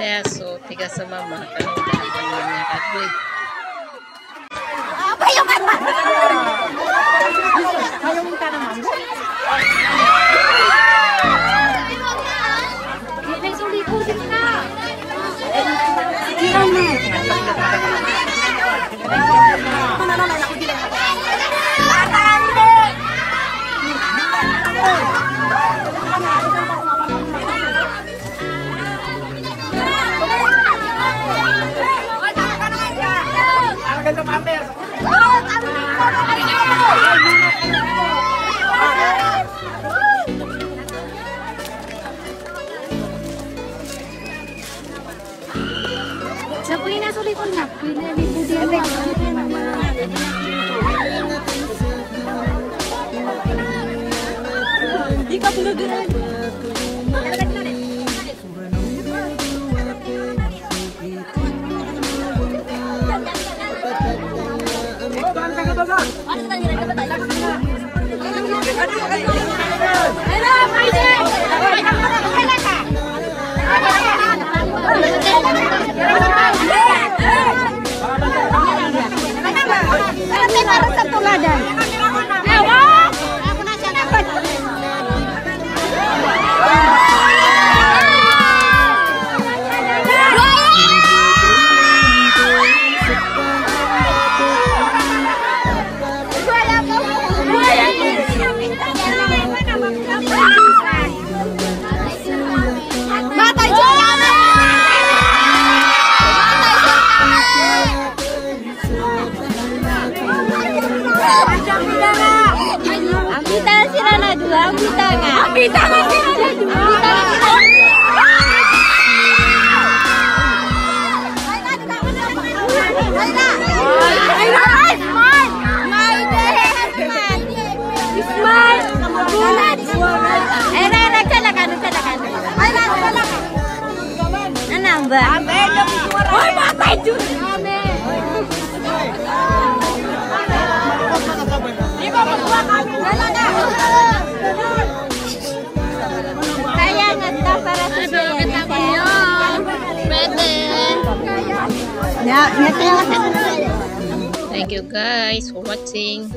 Kaya so, tiga sa mama. Kalau udah temannya kadri. Apa yung kata? Ayaw minta naman. Hindi sulit ko din na. Sige na. Sabuin na sulit ko na. Di ka bulugan. Thank you guys for watching.